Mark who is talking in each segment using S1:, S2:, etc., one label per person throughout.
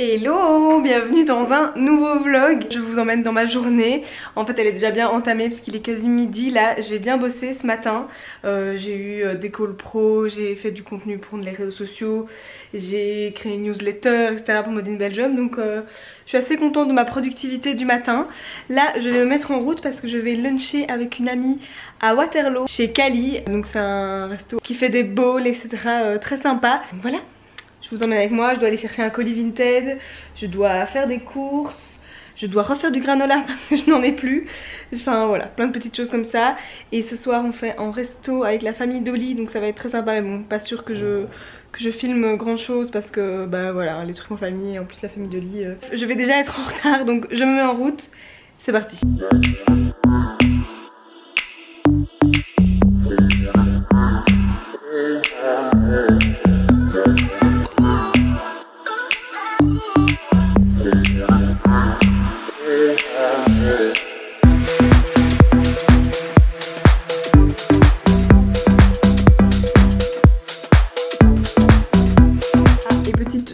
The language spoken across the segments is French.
S1: Hello, bienvenue dans un nouveau vlog. Je vous emmène dans ma journée. En fait elle est déjà bien entamée parce qu'il est quasi midi. Là j'ai bien bossé ce matin. J'ai eu des calls pro, j'ai fait du contenu pour les réseaux sociaux, j'ai créé une newsletter, etc. pour Made in Belgium. Donc je suis assez contente de ma productivité du matin. Là je vais me mettre en route parce que je vais luncher avec une amie à Waterloo chez Cali. Donc c'est un resto qui fait des bowls, etc. Très sympa. Donc voilà. Je vous emmène avec moi, je dois aller chercher un colis Vinted, je dois faire des courses, je dois refaire du granola parce que je n'en ai plus. Enfin voilà, plein de petites choses comme ça. Et ce soir on fait un resto avec la famille d'Oli, donc ça va être très sympa. Mais bon, pas sûr que je filme grand chose parce que bah voilà, les trucs en famille et en plus la famille d'Oli. Je vais déjà être en retard donc je me mets en route, c'est parti.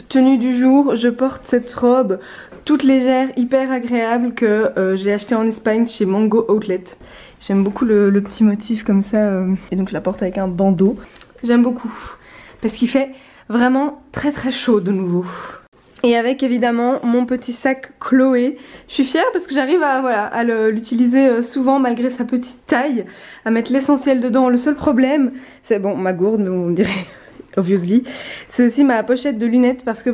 S1: Tenue du jour, je porte cette robe toute légère, hyper agréable que j'ai acheté en Espagne chez Mango Outlet. J'aime beaucoup le petit motif comme ça et donc je la porte avec un bandeau. J'aime beaucoup parce qu'il fait vraiment très très chaud de nouveau. Et avec évidemment mon petit sac Chloé. Je suis fière parce que j'arrive à l'utiliser souvent malgré sa petite taille, à mettre l'essentiel dedans. Le seul problème, c'est bon, ma gourde, mais on dirait... obviously, c'est aussi ma pochette de lunettes parce que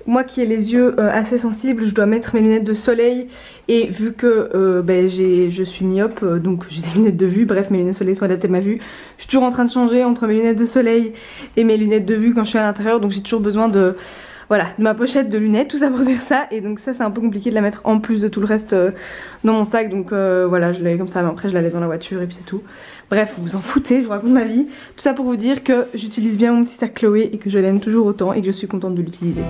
S1: moi qui ai les yeux assez sensibles, je dois mettre mes lunettes de soleil et vu que je suis myope, donc j'ai des lunettes de vue, bref mes lunettes de soleil sont adaptées à ma vue. Je suis toujours en train de changer entre mes lunettes de soleil et mes lunettes de vue quand je suis à l'intérieur, donc j'ai toujours besoin de ma pochette de lunettes, tout ça pour dire ça. Et donc ça c'est un peu compliqué de la mettre en plus de tout le reste dans mon sac. Donc voilà, je l'ai comme ça, mais après je la laisse dans la voiture et puis c'est tout. Bref, vous vous en foutez, je vous raconte ma vie. Tout ça pour vous dire que j'utilise bien mon petit sac Chloé et que je l'aime toujours autant et que je suis contente de l'utiliser.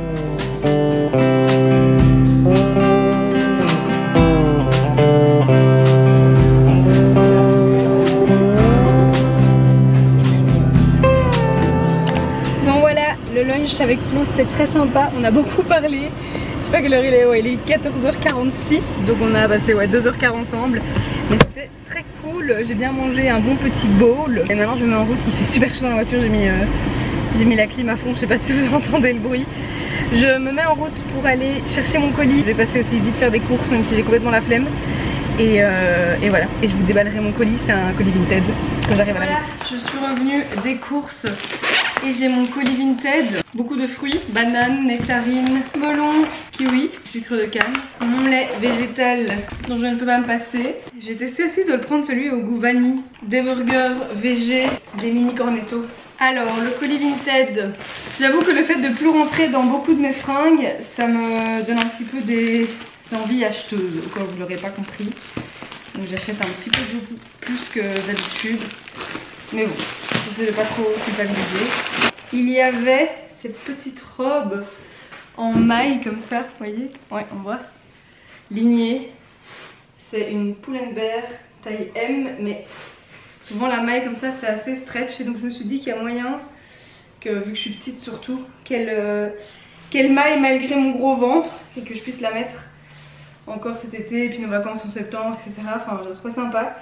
S1: Le lunch avec Flo c'était très sympa, on a beaucoup parlé. Je sais pas quelle heure il est, ouais, il est 14h46 donc on a passé 2 heures quart ensemble. Mais c'était très cool, j'ai bien mangé un bon petit bowl. Et maintenant je me mets en route, il fait super chaud dans la voiture, j'ai mis la clim à fond, je sais pas si vous entendez le bruit. Je me mets en route pour aller chercher mon colis. Je vais passer aussi vite faire des courses même si j'ai complètement la flemme. Et voilà, et je vous déballerai mon colis, c'est un colis Vinted quand j'arrive à la maison. Je suis revenue des courses et j'ai mon colis Vinted. Beaucoup de fruits, bananes, nectarines, melons, kiwi, sucre de canne, mon lait végétal dont je ne peux pas me passer. J'ai testé aussi de le prendre celui au goût vanille, des burgers végé, des mini cornettos. Alors le colis Vinted, j'avoue que le fait de plus rentrer dans beaucoup de mes fringues, ça me donne un petit peu des envies acheteuses, au cas où vous l'aurez pas compris. Donc j'achète un petit peu plus que d'habitude. Mais bon, j'essaie de pas trop culpabiliser. Il y avait ces petites robes en maille comme ça, vous voyez? Ouais, on voit. Lignée. C'est une Pull&Bear taille M, mais souvent la maille comme ça c'est assez stretch. Et donc je me suis dit qu'il y a moyen que, vu que je suis petite surtout, qu'elle maille malgré mon gros ventre et que je puisse la mettre encore cet été et puis nos vacances en septembre, etc. Enfin, je la trouve sympa.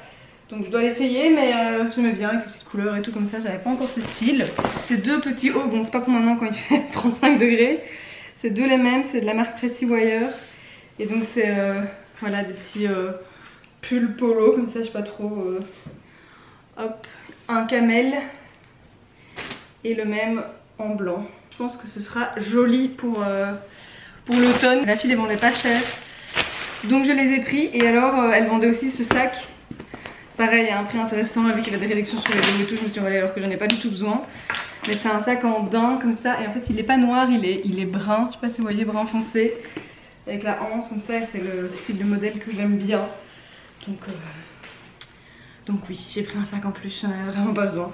S1: Donc je dois l'essayer, mais j'aimais bien avec les petites couleurs et tout comme ça, j'avais pas encore ce style. Ces deux petits hauts, bon c'est pas pour maintenant quand il fait 35 degrés. C'est deux les mêmes, c'est de la marque Pretty Wire. Et donc c'est voilà des petits pulls polo comme ça, je sais pas trop. Hop, un camel et le même en blanc. Je pense que ce sera joli pour l'automne. La fille les vendait pas cher. Donc je les ai pris et alors elle vendait aussi ce sac. Pareil, à un prix intéressant, vu qu'il y avait des réductions sur les dos et tout, je me suis emballée alors que j'en ai pas du tout besoin. Mais c'est un sac en daim comme ça et en fait il est pas noir, il est brun, je sais pas si vous voyez, brun foncé. Avec la hanse comme ça, c'est le style de modèle que j'aime bien. Donc oui, j'ai pris un sac en plus, j'en avais vraiment pas besoin.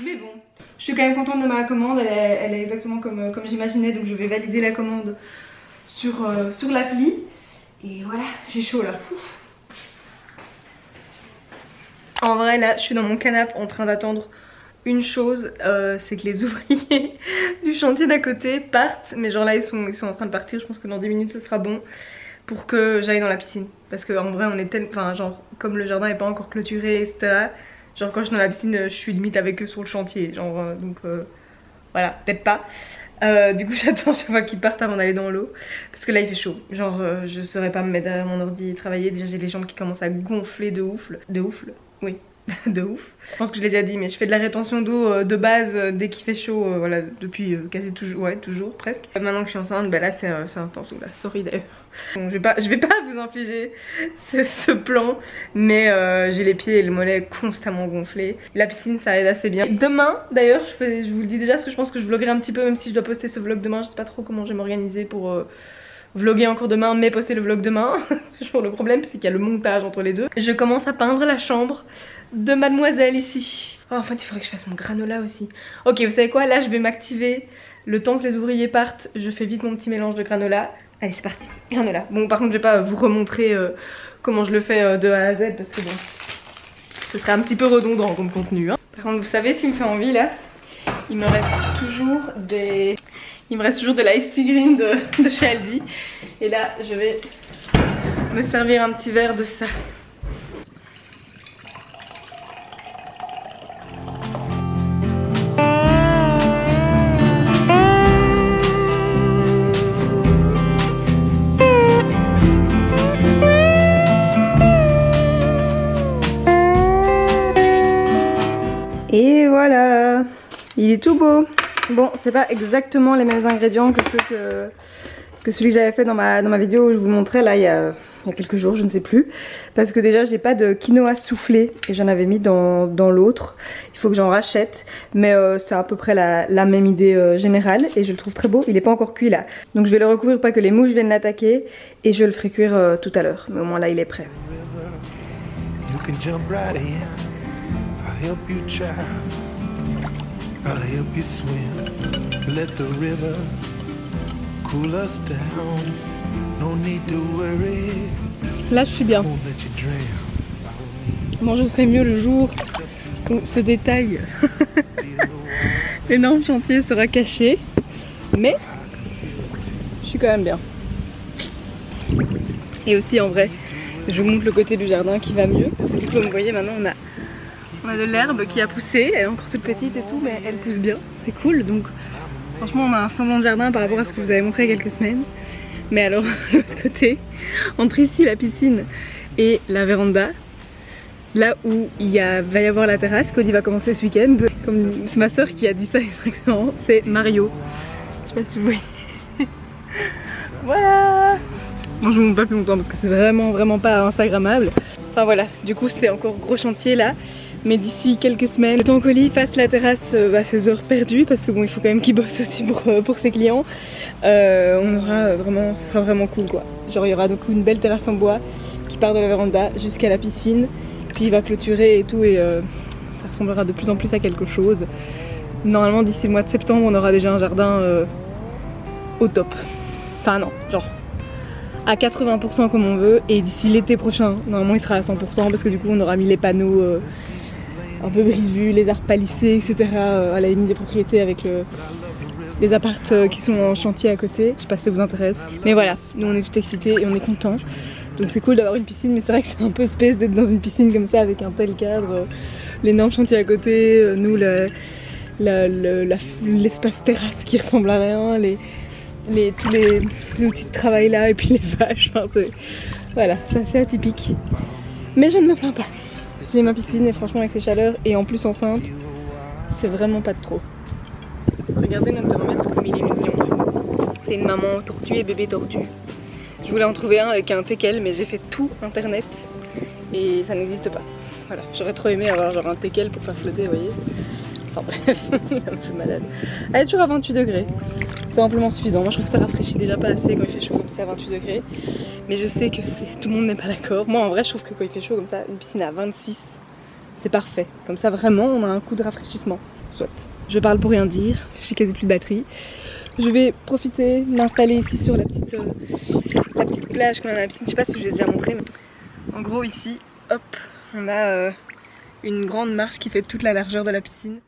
S1: Mais bon, je suis quand même contente de ma commande, elle est exactement comme j'imaginais. Donc je vais valider la commande sur l'appli. Et voilà, j'ai chaud là. En vrai là je suis dans mon canapé en train d'attendre une chose, c'est que les ouvriers du chantier d'à côté partent, mais genre là ils sont en train de partir, je pense que dans 10 minutes ce sera bon pour que j'aille dans la piscine. Parce qu'en vrai on est tellement, enfin genre comme le jardin n'est pas encore clôturé etc. Genre quand je suis dans la piscine je suis limite avec eux sur le chantier, genre donc voilà, peut-être pas. Du coup j'attends chaque fois qu'ils partent avant d'aller dans l'eau parce que là il fait chaud, genre je saurais pas me mettre derrière mon ordi et travailler, déjà j'ai les jambes qui commencent à gonfler de ouf, oui de ouf. Je pense que je l'ai déjà dit mais je fais de la rétention d'eau de base dès qu'il fait chaud, voilà depuis quasi toujours, ouais toujours presque. Maintenant que je suis enceinte, bah là c'est intense, là sorry d'ailleurs. Bon, je vais pas vous infliger ce plan mais j'ai les pieds et le mollet constamment gonflés. La piscine ça aide assez bien. Demain d'ailleurs je vous le dis déjà parce que je pense que je vloguerai un petit peu même si je dois poster ce vlog demain, je sais pas trop comment je vais m'organiser pour vlogger encore demain mais poster le vlog demain. Toujours le problème c'est qu'il y a le montage entre les deux. Je commence à peindre la chambre de mademoiselle ici. Oh, en fait il faudrait que je fasse mon granola aussi. Ok vous savez quoi, là je vais m'activer. Le temps que les ouvriers partent je fais vite mon petit mélange de granola. Allez c'est parti, granola. Bon par contre je vais pas vous remontrer comment je le fais de A à Z parce que bon ce serait un petit peu redondant comme contenu hein. Par contre vous savez ce qui me fait envie là, il me reste toujours de l'ice tea green de chez Aldi. Et là je vais me servir un petit verre de ça. Et voilà, il est tout beau. Bon, c'est pas exactement les mêmes ingrédients que celui que j'avais fait dans ma vidéo où je vous montrais là il y a quelques jours, je ne sais plus. Parce que déjà j'ai pas de quinoa soufflé et j'en avais mis dans l'autre. Il faut que j'en rachète. Mais c'est à peu près la même idée générale et je le trouve très beau. Il est pas encore cuit là. Donc je vais le recouvrir pour pas que les mouches viennent l'attaquer et je le ferai cuire tout à l'heure. Mais au moins là il est prêt. Help you child, I'll help you swim. Let the river cool us down. No need to worry. Là je suis bien. Bon je serai mieux le jour où ce détail l'énorme chantier sera caché. Mais je suis quand même bien. Et aussi en vrai je vous montre le côté du jardin qui va mieux. Parce que du coup vous voyez maintenant on a de l'herbe qui a poussé, elle est encore toute petite et tout mais elle pousse bien, c'est cool. Donc franchement on a un semblant de jardin par rapport à ce que vous avez montré il y a quelques semaines. Mais alors de l'autre côté, entre ici la piscine et la véranda, là où va y avoir la terrasse, Cody va commencer ce week-end. Comme c'est ma soeur qui a dit ça exactement, c'est Mario. Je sais pas si vous voyez. Voilà. Bon je vous montre pas plus longtemps parce que c'est vraiment pas instagrammable. Enfin voilà, du coup c'est encore gros chantier là. Mais d'ici quelques semaines, le temps qu'Oli fasse la terrasse à ses heures perdues, parce que bon il faut quand même qu'il bosse aussi pour ses clients, on aura vraiment, ce sera vraiment cool quoi. Genre il y aura donc une belle terrasse en bois qui part de la véranda jusqu'à la piscine, puis il va clôturer et tout et ça ressemblera de plus en plus à quelque chose. Normalement d'ici le mois de septembre on aura déjà un jardin au top. Enfin non, genre à 80% comme on veut, et d'ici l'été prochain normalement il sera à 100% parce que du coup on aura mis les panneaux un peu brise-vue, les arbres palissés etc. à la limite des propriétés avec les appartes qui sont en chantier à côté. Je sais pas si ça vous intéresse, mais voilà, nous on est tout excités et on est contents. Donc c'est cool d'avoir une piscine, mais c'est vrai que c'est un peu space d'être dans une piscine comme ça avec un tel cadre, l'énorme chantier à côté, nous l'espace terrasse qui ressemble à rien, tous les outils de travail là et puis les vaches, enfin voilà, c'est assez atypique. Mais je ne me plains pas. J'ai ma piscine et franchement avec ces chaleurs et en plus enceinte, c'est vraiment pas de trop. Regardez notre thermomètre comme il est mignon. C'est une maman tortue et bébé tortue. Je voulais en trouver un avec un teckel mais j'ai fait tout internet et ça n'existe pas. Voilà, j'aurais trop aimé avoir genre un teckel pour faire flotter, vous voyez. Enfin bref, ça me fait malade. Elle est toujours à 28 degrés. C'est amplement suffisant. Moi je trouve que ça rafraîchit déjà pas assez quand il fait chaud comme ça à 28 degrés. Mais je sais que tout le monde n'est pas d'accord. Moi en vrai je trouve que quand il fait chaud comme ça, une piscine à 26, c'est parfait. Comme ça vraiment on a un coup de rafraîchissement. Soit. Je parle pour rien dire, j'ai quasi plus de batterie. Je vais profiter, m'installer ici sur la petite plage qu'on a dans la piscine. Je sais pas si je vous ai déjà montré, mais en gros ici, hop, on a une grande marche qui fait toute la largeur de la piscine.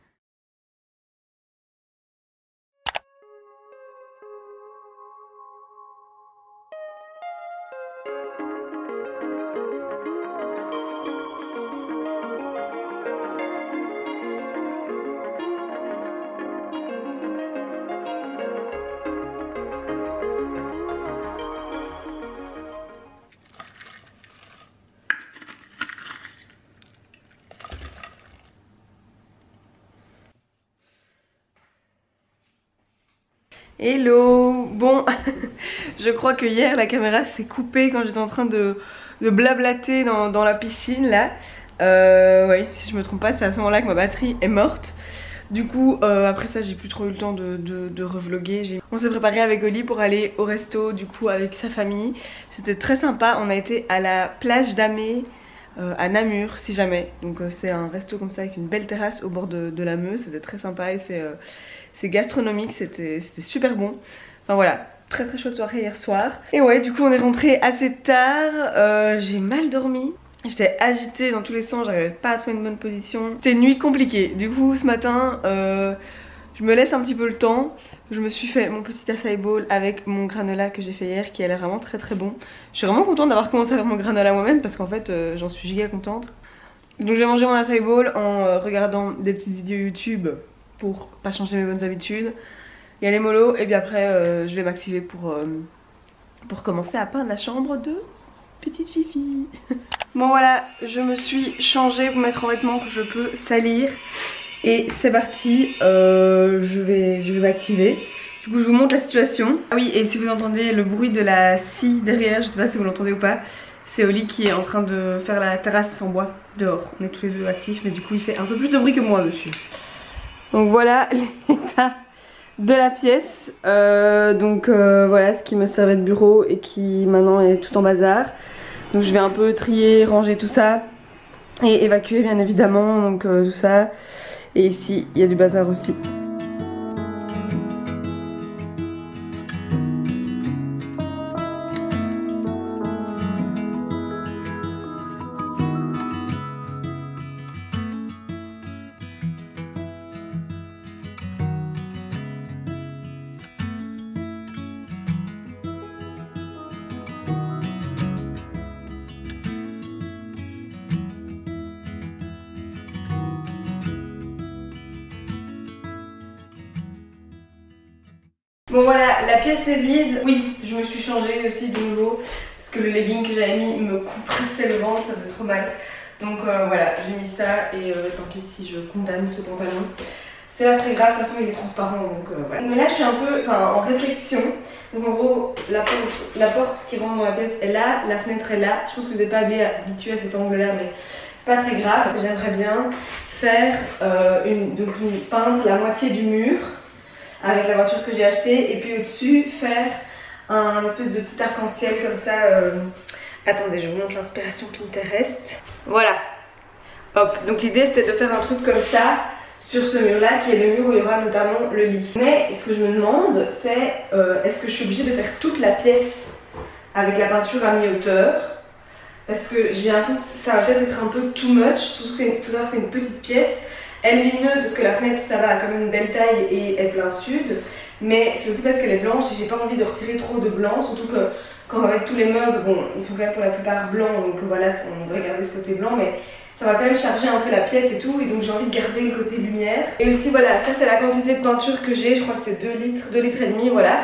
S1: Hello. Bon, je crois que hier la caméra s'est coupée quand j'étais en train de blablater dans la piscine là. Oui, si je me trompe pas, c'est à ce moment-là que ma batterie est morte. Du coup, après ça, j'ai plus trop eu le temps de revlogger. On s'est préparé avec Oli pour aller au resto, du coup, avec sa famille. C'était très sympa. On a été à la plage d'Amé, à Namur, si jamais. Donc, c'est un resto comme ça avec une belle terrasse au bord de la Meuse. C'était très sympa et c'est gastronomique. C'était super bon. Enfin voilà. Très très chouette soirée hier soir. Et ouais, du coup on est rentré assez tard. J'ai mal dormi. J'étais agitée dans tous les sens, j'arrivais pas à trouver une bonne position. C'était une nuit compliquée. Du coup ce matin, je me laisse un petit peu le temps. Je me suis fait mon petit acai bowl avec mon granola que j'ai fait hier, qui a l'air vraiment très très bon. Je suis vraiment contente d'avoir commencé à faire mon granola moi-même parce qu'en fait j'en suis giga contente. Donc j'ai mangé mon acai bowl en regardant des petites vidéos YouTube pour pas changer mes bonnes habitudes. Il y a les molos et puis après je vais m'activer pour commencer à peindre la chambre de petite Fifi. Bon voilà, je me suis changée pour mettre en vêtements que je peux salir. Et c'est parti, je vais m'activer. Du coup je vous montre la situation. Ah oui, et si vous entendez le bruit de la scie derrière, je sais pas si vous l'entendez ou pas, c'est Oli qui est en train de faire la terrasse en bois dehors. On est tous les deux actifs mais du coup il fait un peu plus de bruit que moi dessus. Donc voilà l'état de la pièce, voilà ce qui me servait de bureau et qui maintenant est tout en bazar. Donc je vais un peu trier, ranger tout ça et évacuer bien évidemment, donc tout ça. Et ici il y a du bazar aussi. Bon voilà, la pièce est vide. Oui, je me suis changée aussi de nouveau parce que le legging que j'avais mis me compressait le ventre, ça faisait trop mal. Donc voilà, j'ai mis ça et tant pis si je condamne ce pantalon. C'est pas très grave, de toute façon il est transparent donc voilà. Mais là je suis un peu en réflexion. Donc en gros, la porte qui rentre dans la pièce est là, la fenêtre est là. Je pense que vous n'êtes pas habitué à cet angle là, mais c'est pas très grave. J'aimerais bien faire peindre la moitié du mur avec la voiture que j'ai achetée et puis au-dessus faire un espèce de petit arc-en-ciel comme ça. Attendez, je vous montre l'inspiration Pinterest. Voilà. Hop, donc l'idée c'était de faire un truc comme ça sur ce mur là qui est le mur où il y aura notamment le lit. Mais ce que je me demande c'est est-ce que je suis obligée de faire toute la pièce avec la peinture à mi-hauteur, parce que j'ai l'impression que ça va peut-être être un peu too much, surtout que c'est une petite pièce. Elle est lumineuse parce que la fenêtre ça va quand même une belle taille et est plein sud, mais c'est aussi parce qu'elle est blanche et j'ai pas envie de retirer trop de blanc, surtout que quand on va mettre tous les meubles, bon ils sont quand même pour la plupart blancs donc voilà on devrait garder ce côté blanc, mais ça va quand même charger un peu la pièce et tout, et donc j'ai envie de garder le côté lumière. Et aussi voilà, ça c'est la quantité de peinture que j'ai, je crois que c'est 2 litres et demi, voilà.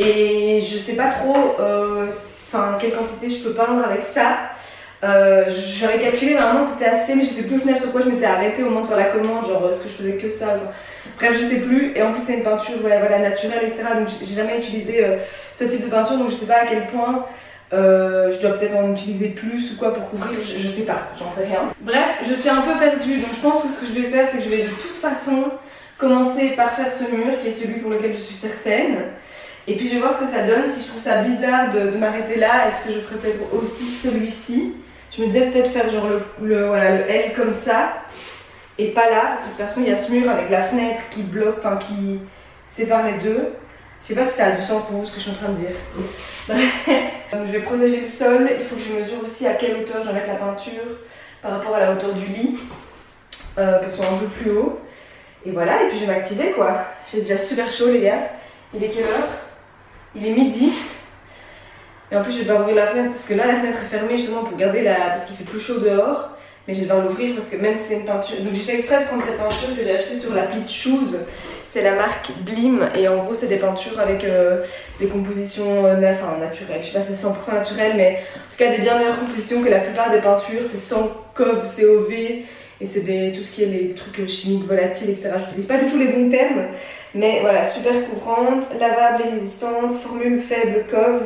S1: Et je sais pas trop quelle quantité je peux peindre avec ça. J'avais calculé, normalement c'était assez, mais je sais plus au final sur quoi je m'étais arrêtée au moment de faire la commande, genre est-ce que je faisais que ça, genre. Bref je sais plus, et en plus c'est une peinture voilà, naturelle etc, donc j'ai jamais utilisé ce type de peinture, donc je sais pas à quel point je dois peut-être en utiliser plus ou quoi pour couvrir, je sais pas, j'en sais rien. Bref, je suis un peu perdue, donc je pense que ce que je vais faire c'est que je vais de toute façon commencer par faire ce mur qui est celui pour lequel je suis certaine. Et puis je vais voir ce que ça donne, si je trouve ça bizarre de m'arrêter là, est-ce que je ferai peut-être aussi celui-ci. Je me disais peut-être faire genre le L comme ça, et pas là, parce que de toute façon il y a ce mur avec la fenêtre qui bloque, qui sépare les deux. Je sais pas si ça a du sens pour vous ce que je suis en train de dire. Donc je vais protéger le sol, il faut que je mesure aussi à quelle hauteur je vais mettre la peinture par rapport à la hauteur du lit, que ce soit un peu plus haut. Et voilà, et puis je vais m'activer quoi. J'ai déjà super chaud les gars. Il est quelle heure? Il est midi. Et en plus je vais devoir ouvrir la fenêtre parce que là la fenêtre est fermée justement pour garder parce qu'il fait plus chaud dehors. Mais je vais devoir l'ouvrir parce que même si c'est une peinture, donc j'ai fait exprès de prendre cette peinture que j'ai achetée sur l'appli de Shoes. C'est la marque Blim et en gros c'est des peintures avec des compositions naturelles. Je sais pas si c'est 100% naturel, mais en tout cas des bien meilleures compositions que la plupart des peintures. C'est sans COV, COV, et c'est tout ce qui est les trucs chimiques volatiles etc. Je n'utilise pas du tout les bons termes, Mais voilà, super couvrante, lavable et résistante, formule faible cove,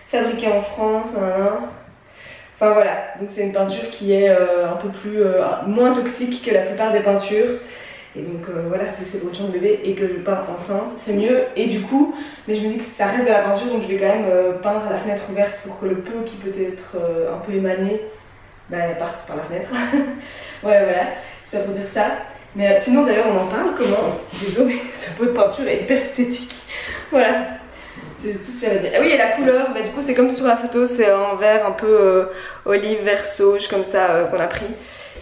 S1: fabriquée en France, Enfin voilà, donc c'est une peinture qui est un peu plus moins toxique que la plupart des peintures. Et donc voilà, vu que c'est pour une chambre de bébé et que je peins enceinte, c'est mieux. Et du coup, mais je me dis que ça reste de la peinture, donc je vais quand même peindre la fenêtre ouverte pour que le peu qui peut être un peu émané parte par la fenêtre. Voilà, c'est ça pour dire ça. Mais sinon d'ailleurs on en parle comment, désolé, ce pot de peinture est hyper esthétique. Voilà. C'est tout ce que j'avais dit. Ah oui, et la couleur, du coup c'est comme sur la photo, c'est un vert un peu olive, vert sauge comme ça qu'on a pris.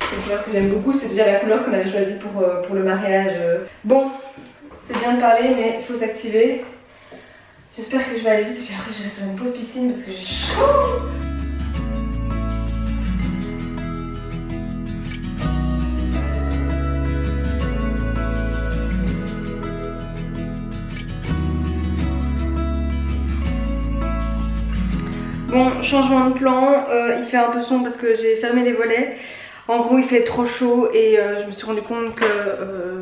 S1: C'est une couleur que j'aime beaucoup, c'est déjà la couleur qu'on avait choisie pour le mariage. Bon, c'est bien de parler mais il faut s'activer. J'espère que je vais aller vite et puis après j'irai faire une pause piscine parce que j'ai chaud. Bon, changement de plan, il fait un peu sombre parce que j'ai fermé les volets. En gros il fait trop chaud et je me suis rendu compte que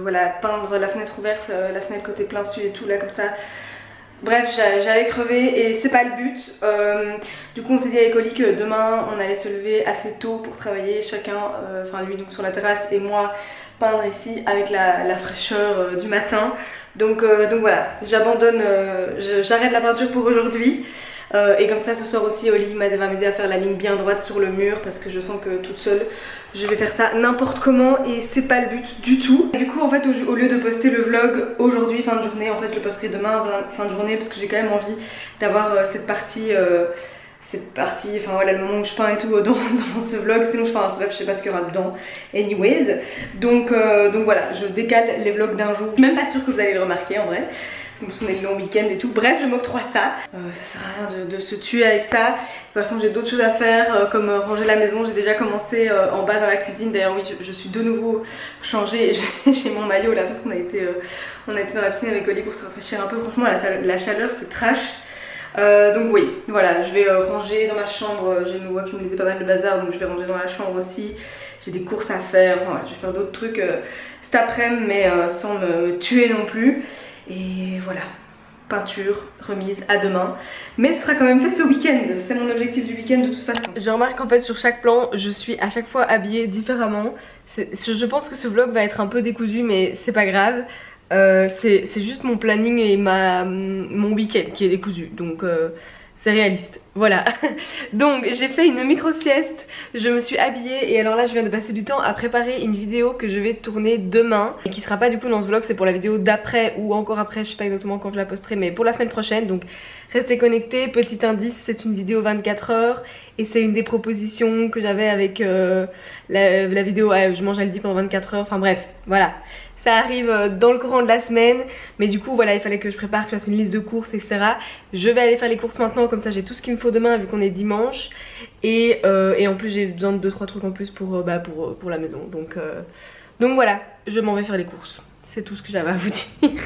S1: voilà, peindre la fenêtre ouverte, la fenêtre côté plein sud et tout là comme ça, bref j'allais crever et c'est pas le but. Du coup on s'est dit avec Oli que demain on allait se lever assez tôt pour travailler chacun, enfin lui donc sur la terrasse et moi peindre ici avec la fraîcheur du matin. Donc voilà, j'abandonne, j'arrête la peinture pour aujourd'hui. Et comme ça ce soir aussi Oli va m'aider à faire la ligne bien droite sur le mur parce que je sens que toute seule je vais faire ça n'importe comment et c'est pas le but du tout. Et du coup en fait au lieu de poster le vlog aujourd'hui fin de journée, en fait je le posterai demain fin de journée parce que j'ai quand même envie d'avoir cette partie, enfin voilà, le moment où je peins et tout dans ce vlog, sinon bref je sais pas ce qu'il y aura dedans anyways. Donc voilà, je décale les vlogs d'un jour, je suis même pas sûre que vous allez le remarquer en vrai. On est le long week-end et tout, bref je m'octroie ça. Ça sert à rien de se tuer avec ça. De toute façon j'ai d'autres choses à faire comme ranger la maison. J'ai déjà commencé en bas dans la cuisine. D'ailleurs oui je suis de nouveau changée. J'ai mon maillot là parce qu'on a été dans la piscine avec Oli pour se rafraîchir un peu. Franchement la chaleur c'est trash. Donc oui voilà, je vais ranger dans ma chambre. J'ai une voix qui me disait pas mal de bazar, donc je vais ranger dans la chambre aussi. J'ai des courses à faire, enfin, je vais faire d'autres trucs cet après-midi mais sans me tuer non plus. Et voilà, peinture remise à demain. Mais ce sera quand même fait ce week-end, c'est mon objectif du week-end de toute façon. Je remarque en fait sur chaque plan, je suis à chaque fois habillée différemment. Je pense que ce vlog va être un peu décousu mais c'est pas grave. C'est juste mon planning et mon week-end qui est décousu, donc c'est réaliste, voilà. Donc j'ai fait une micro sieste, je me suis habillée et alors là je viens de passer du temps à préparer une vidéo que je vais tourner demain et qui sera pas du coup dans ce vlog, c'est pour la vidéo d'après ou encore après, je sais pas exactement quand je la posterai, mais pour la semaine prochaine. Donc restez connectés. Petit indice, c'est une vidéo 24 heures et c'est une des propositions que j'avais avec la vidéo je mange Aldi pendant 24 heures, enfin bref, voilà. Ça arrive dans le courant de la semaine, mais du coup voilà, il fallait que je prépare, que je fasse une liste de courses etc. Je vais aller faire les courses maintenant, comme ça j'ai tout ce qu'il me faut demain vu qu'on est dimanche. Et en plus j'ai besoin de 2-3 trucs en plus pour la maison. Donc voilà, je m'en vais faire les courses. C'est tout ce que j'avais à vous dire.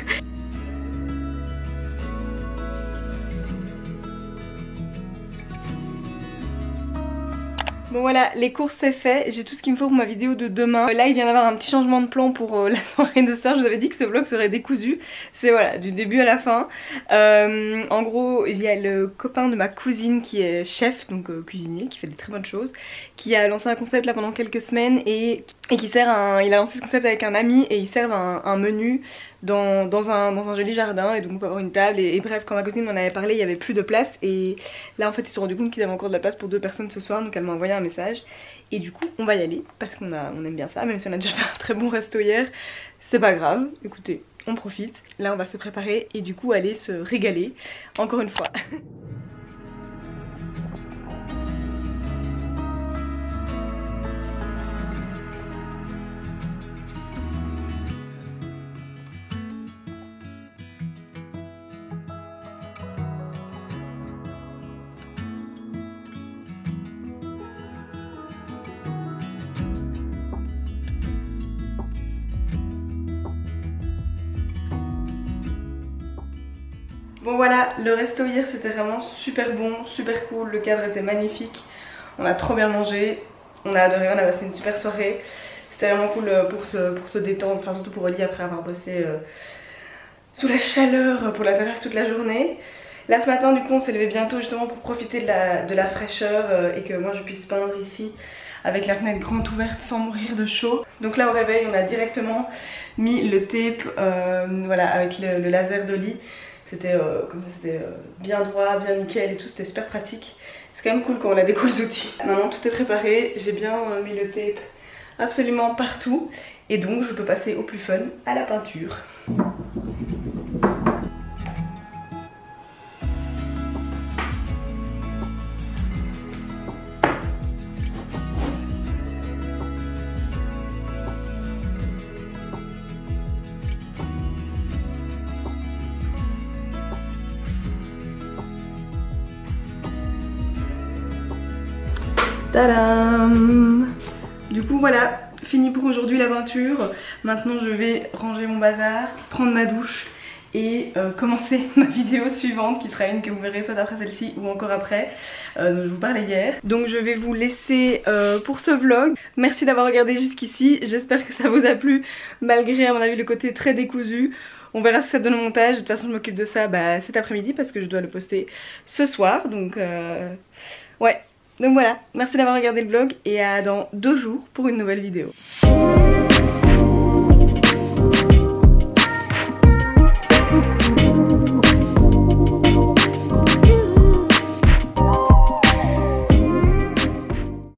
S1: Bon voilà, les courses c'est fait, j'ai tout ce qu'il me faut pour ma vidéo de demain. Là il vient d'avoir un petit changement de plan pour la soirée de soir. Je vous avais dit que ce vlog serait décousu. C'est voilà, du début à la fin. En gros il y a le copain de ma cousine qui est chef, donc cuisinier, qui fait des très bonnes choses, qui a lancé un concept là pendant quelques semaines et qui sert il a lancé ce concept avec un ami et ils servent un menu dans un joli jardin et donc on peut avoir une table et bref, quand ma cousine m'en avait parlé il y avait plus de place et là en fait ils se sont rendu compte qu'ils avaient encore de la place pour 2 personnes ce soir, donc elle m'a envoyé un message et du coup on va y aller parce qu'on aime bien ça, même si on a déjà fait un très bon resto hier, c'est pas grave, écoutez, on profite. Là on va se préparer et du coup aller se régaler encore une fois. Bon voilà, le resto hier c'était vraiment super bon, super cool, le cadre était magnifique, on a trop bien mangé, on a adoré, on a passé une super soirée. C'était vraiment cool pour se détendre, enfin surtout pour Oli après avoir bossé sous la chaleur pour la terrasse toute la journée. Là ce matin du coup on s'est levé bientôt justement pour profiter de la fraîcheur et que moi je puisse peindre ici avec la fenêtre grande ouverte sans mourir de chaud. Donc là au réveil on a directement mis le tape voilà, avec le laser d'Oli. C'était comme ça, c'était bien droit, bien nickel et tout, c'était super pratique. C'est quand même cool quand on a des cools outils. Maintenant tout est préparé, j'ai bien mis le tape absolument partout et donc je peux passer au plus fun, à la peinture. Tadam! Du coup voilà, fini pour aujourd'hui l'aventure. Maintenant je vais ranger mon bazar, prendre ma douche et commencer ma vidéo suivante qui sera une que vous verrez soit après celle-ci ou encore après, dont je vous parlais hier. Donc je vais vous laisser pour ce vlog. Merci d'avoir regardé jusqu'ici, j'espère que ça vous a plu malgré à mon avis le côté très décousu. On verra ce que ça donne au montage, de toute façon je m'occupe de ça cet après-midi parce que je dois le poster ce soir. Donc ouais. Donc voilà, merci d'avoir regardé le vlog et à dans 2 jours pour une nouvelle vidéo.